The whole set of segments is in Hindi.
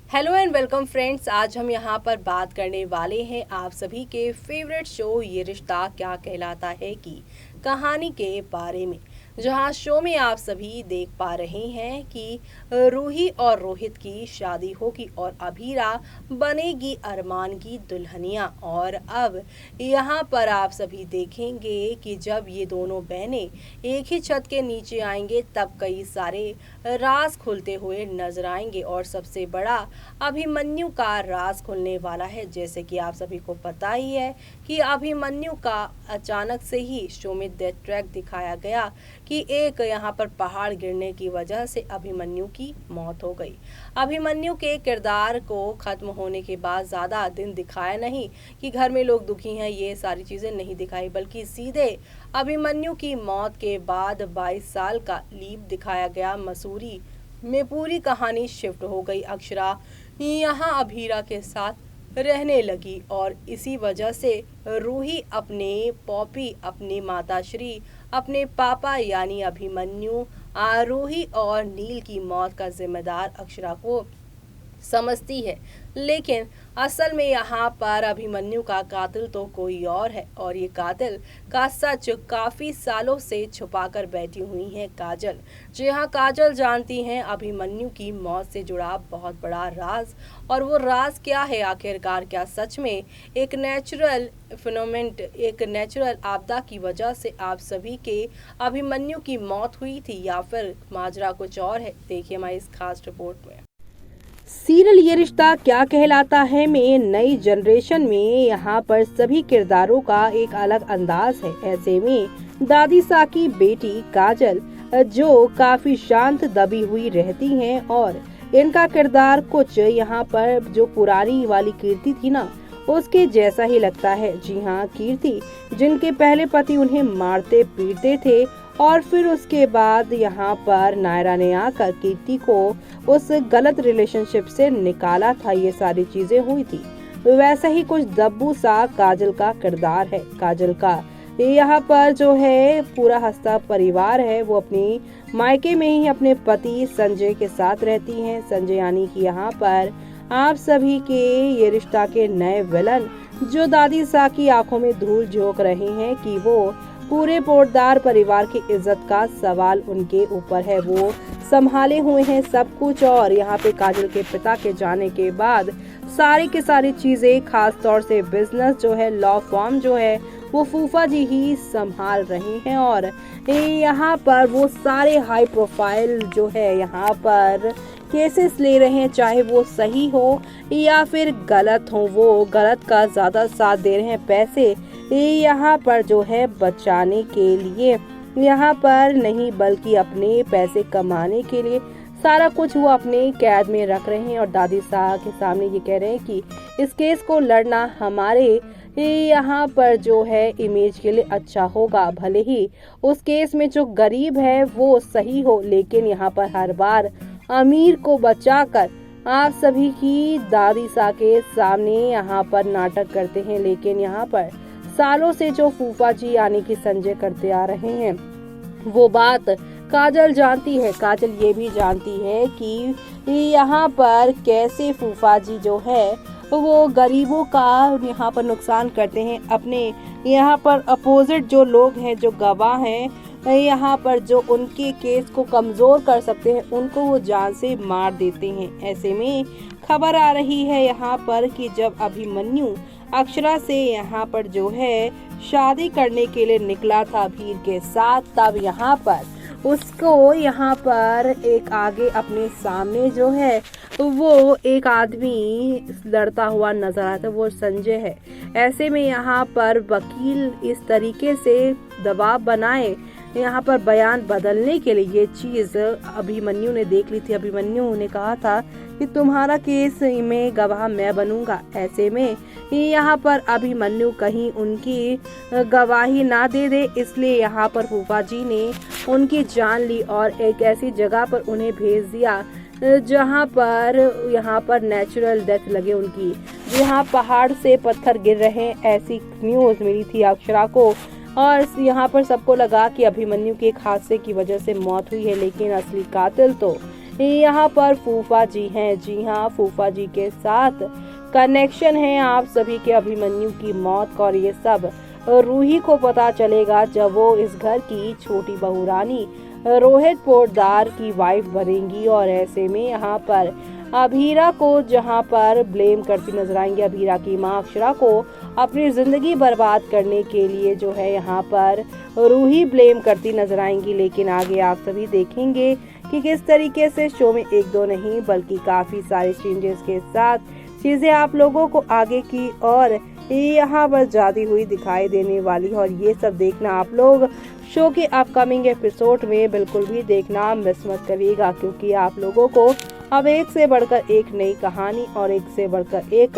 Hello and welcome friends. आज हम यहाँ पर बात करने वाले हैं आप सभी के फेवरेट शो ये रिश्ता क्या कहलाता है की कहानी के बारे में। जहाँ शो में आप सभी देख पा रहे हैं कि रूही और रोहित की शादी होगी और अभीरा बनेगी अरमान की दुल्हनिया। और अब यहाँ पर आप सभी देखेंगे कि जब ये दोनों बहनें एक ही छत के नीचे आएंगे तब कई सारे राज खुलते हुए नजर आएंगे और सबसे बड़ा अभिमन्यु का राज खुलने वाला है। जैसे कि आप सभी को पता ही है कि अभिमन्यु का अचानक से ही शो में डेथ ट्रैक दिखाया गया कि एक यहाँ पर पहाड़ गिरने की वजह से अभिमन्यु की मौत हो गई। अभिमन्यु के किरदार को खत्म होने के बाद ज्यादा दिन दिखाया नहीं कि घर में लोग दुखी हैं, ये सारी चीजें नहीं दिखाई, बल्कि सीधे अभिमन्यु की मौत के बाद 22 साल का लीप दिखाया गया। मसूरी में पूरी कहानी शिफ्ट हो गई। अक्षरा यहाँ अभीरा के साथ रहने लगी और इसी वजह से रूही अपने पॉपी, अपनी माताश्री, अपने पापा यानी अभिमन्यु, आरोही और नील की मौत का जिम्मेदार अक्षरा को समझती है। लेकिन असल में यहाँ पर अभिमन्यु का कातिल तो कोई और है और ये कातिल का सच काफी सालों से छुपाकर बैठी हुई है काजल। जी हाँ, काजल जानती हैं अभिमन्यु की मौत से जुड़ा बहुत बड़ा राज। और वो राज क्या है आखिरकार? क्या सच में एक नेचुरल फिनोमेंट, एक नेचुरल आपदा की वजह से आप सभी के अभिमन्यु की मौत हुई थी या फिर माजरा कुछ और है? देखिए हमारी इस खास रिपोर्ट में। सीरियल ये रिश्ता क्या कहलाता है में नई जनरेशन में यहाँ पर सभी किरदारों का एक अलग अंदाज है। ऐसे में दादी सा की बेटी काजल जो काफी शांत दबी हुई रहती हैं और इनका किरदार कुछ यहाँ पर जो पुरानी वाली कीर्ति थी ना उसके जैसा ही लगता है। जी हाँ, कीर्ति जिनके पहले पति उन्हें मारते पीटते थे और फिर उसके बाद यहाँ पर नायरा ने आकर कीर्ति को उस गलत रिलेशनशिप से निकाला था, ये सारी चीजें हुई थी। वैसा ही कुछ दब्बू सा काजल का किरदार है। काजल का यहाँ पर जो है पूरा हंसता परिवार है, वो अपनी मायके में ही अपने पति संजय के साथ रहती हैं। संजय यानी कि यहाँ पर आप सभी के ये रिश्ता के नए विलन जो दादी सा की आंखों में धूल झोंक रहे हैं कि वो पूरे पोटदार परिवार की इज्जत का सवाल उनके ऊपर है। वो संभाले हुए हैं सब कुछ और यहाँ पे काजल के पिता के जाने के बाद सारी की सारी चीजें, खास तौर से बिजनेस जो है, लॉ फॉर्म जो है, वो फूफा जी ही संभाल रहे हैं। और यहाँ पर वो सारे हाई प्रोफाइल जो है यहाँ पर केसेस ले रहे हैं, चाहे वो सही हो या फिर गलत हो। वो गलत का ज्यादा साथ दे रहे हैं पैसे यहाँ पर जो है बचाने के लिए, यहाँ पर नहीं बल्कि अपने पैसे कमाने के लिए सारा कुछ वो अपने कैद में रख रहे हैं। और दादी साहब के सामने ये कह रहे हैं कि इस केस को लड़ना हमारे यहाँ पर जो है इमेज के लिए अच्छा होगा। भले ही उस केस में जो गरीब है वो सही हो, लेकिन यहाँ पर हर बार अमीर को बचाकर आप सभी की दादी सा के सामने यहाँ पर नाटक करते हैं। लेकिन यहाँ पर सालों से जो फूफा जी यानी कि संजय करते आ रहे हैं वो बात काजल जानती है। काजल ये भी जानती है कि यहाँ पर कैसे फूफा जी जो है वो गरीबों का यहाँ पर नुकसान करते हैं। अपने यहाँ पर अपोजिट जो लोग हैं, जो गवाह हैं, यहाँ पर जो उनके केस को कमजोर कर सकते हैं, उनको वो जान से मार देते हैं। ऐसे में खबर आ रही है यहाँ पर कि जब अभिमन्यु अक्षरा से यहाँ पर जो है शादी करने के लिए निकला था भीर के साथ, तब यहाँ पर उसको यहाँ पर एक आगे अपने सामने जो है वो एक आदमी लड़ता हुआ नजर आता है, वो संजय है। ऐसे में यहाँ पर वकील इस तरीके से दबाव बनाए यहाँ पर बयान बदलने के लिए, ये चीज अभिमन्यु ने देख ली थी। अभिमन्यु ने कहा था कि तुम्हारा केस में गवाह मैं बनूंगा। ऐसे में यहाँ पर अभिमन्यु कहीं उनकी गवाही ना दे दे, इसलिए यहाँ पर फूफा जी ने उनकी जान ली और एक ऐसी जगह पर उन्हें भेज दिया जहाँ पर यहाँ पर नेचुरल डेथ लगे उनकी। जहाँ पहाड़ से पत्थर गिर रहे हैं, ऐसी न्यूज मिली थी अक्षरा को और यहाँ पर सबको लगा कि अभिमन्यु के एक हादसे की वजह से मौत हुई है, लेकिन असली कातिल तो यहाँ पर फूफा जी हैं। जी हाँ, फूफा जी के साथ कनेक्शन है आप सभी के अभिमन्यु की मौत का, और ये सब रूही को पता चलेगा जब वो इस घर की छोटी बहू रानी रोहित पोद्दार की वाइफ बनेंगी। और ऐसे में यहाँ पर अभीरा को जहाँ पर ब्लेम करती नजर आएंगी, अभीरा की माँ अक्षरा को अपनी जिंदगी बर्बाद करने के लिए जो है यहाँ पर रूही ब्लेम करती नजर आएंगी। लेकिन आगे आप सभी देखेंगे कि किस तरीके से शो में एक दो नहीं बल्कि काफी सारे चेंजेस के साथ चीजें आप लोगों को आगे की और यहाँ पर जाती हुई दिखाई देने वाली है। और ये सब देखना आप लोग शो के अपकमिंग एपिसोड में बिल्कुल भी देखना मिस मत करिएगा, क्योंकि आप लोगों को अब एक से बढ़कर एक नई कहानी और एक से बढ़कर एक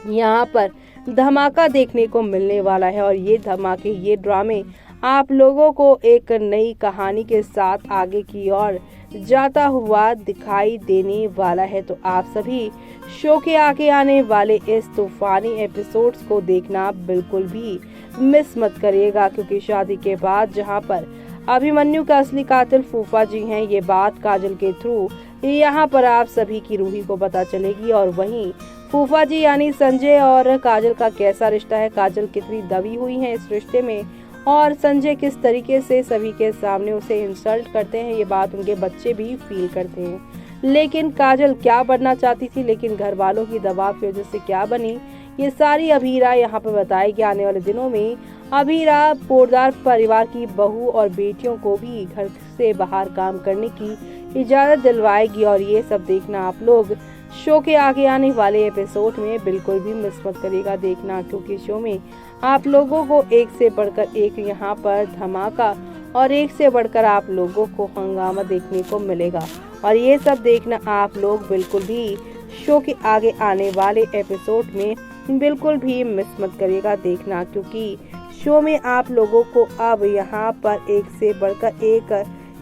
यहाँ पर धमाका देखने को मिलने वाला है। और ये धमाके, ये ड्रामे आप लोगों को एक नई कहानी के साथ आगे की ओर जाता हुआ दिखाई देने वाला है। तो आप सभी शो के आगे आने वाले इस तूफानी एपिसोड्स को देखना बिल्कुल भी मिस मत करिएगा, क्योंकि शादी के बाद जहां पर अभिमन्यु का असली कातिल फूफा जी हैं, ये बात काजल के थ्रू यहाँ पर आप सभी की रूही को पता चलेगी। और वहीं फूफा जी यानी संजय और काजल का कैसा रिश्ता है, काजल कितनी दबी हुई है इस रिश्ते में, और संजय किस तरीके से सभी के सामने उसे इंसल्ट करते हैं, ये बात उनके बच्चे भी फील करते हैं। लेकिन काजल क्या बनना चाहती थी, लेकिन घर वालों की दबाव की वजह से क्या बनी, ये सारी अभीरा यहाँ पर बताएगी। आने वाले दिनों में अभीरा पोद्दार परिवार की बहू और बेटियों को भी घर से बाहर काम करने की इजाजत दिलवाएगी। और ये सब देखना आप लोग शो के आगे आने वाले एपिसोड में बिल्कुल भी मिस मत करिएगा देखना, क्योंकि शो में आप लोगों को एक से बढ़कर एक यहाँ पर धमाका और एक से बढ़कर आप लोगों को हंगामा देखने को मिलेगा। और ये सब देखना आप लोग बिल्कुल भी शो के आगे आने वाले एपिसोड में बिल्कुल भी मिस मत करिएगा देखना, क्योंकि शो में आप लोगों को अब यहाँ पर एक से बढ़कर एक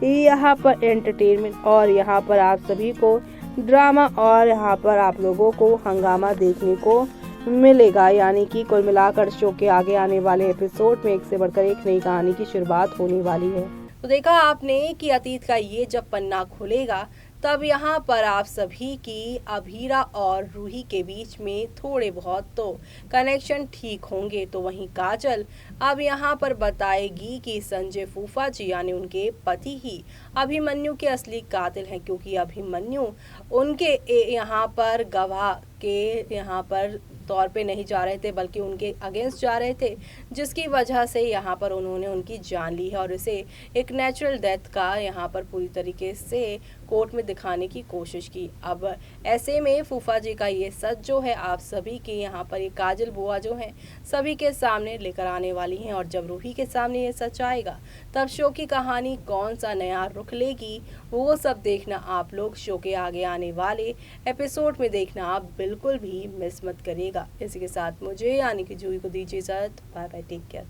यहाँ पर एंटरटेनमेंट और यहाँ पर आप सभी को ड्रामा और यहाँ पर आप लोगों को हंगामा देखने को मिलेगा। यानी कि कुल मिलाकर शो के आगे आने वाले एपिसोड में एक से बढ़कर एक नई कहानी की शुरुआत होने वाली है। तो देखा आपने कि अतीत का ये जब पन्ना खुलेगा तब यहाँ पर आप सभी की अभीरा और रूही के बीच में थोड़े बहुत तो कनेक्शन ठीक होंगे। तो वहीं काजल अब यहाँ पर बताएगी कि संजय फूफा जी यानी उनके पति ही अभिमन्यु के असली कातिल हैं, क्योंकि अभिमन्यु उनके यहाँ पर गवाह के यहाँ पर तौर पे नहीं जा रहे थे बल्कि उनके अगेंस्ट जा रहे थे, जिसकी वजह से यहाँ पर उन्होंने उनकी जान ली है और इसे एक नेचुरल डेथ का यहाँ पर पूरी तरीके से कोर्ट में दिखाने की कोशिश की। अब ऐसे में फूफा जी का ये सच जो है आप सभी के यहाँ पर ये काजल बुआ जो है सभी के सामने लेकर आने वाली हैं। और जब रूही के सामने ये सच आएगा तब शो की कहानी कौन सा नया रुख लेगी वो सब देखना आप लोग शो के आगे आने वाले एपिसोड में देखना आप बिल्कुल भी मिस मत करिएगा। इसी के साथ मुझे यानी कि जूही को दीजिए इजाजत। Bye bye, take care.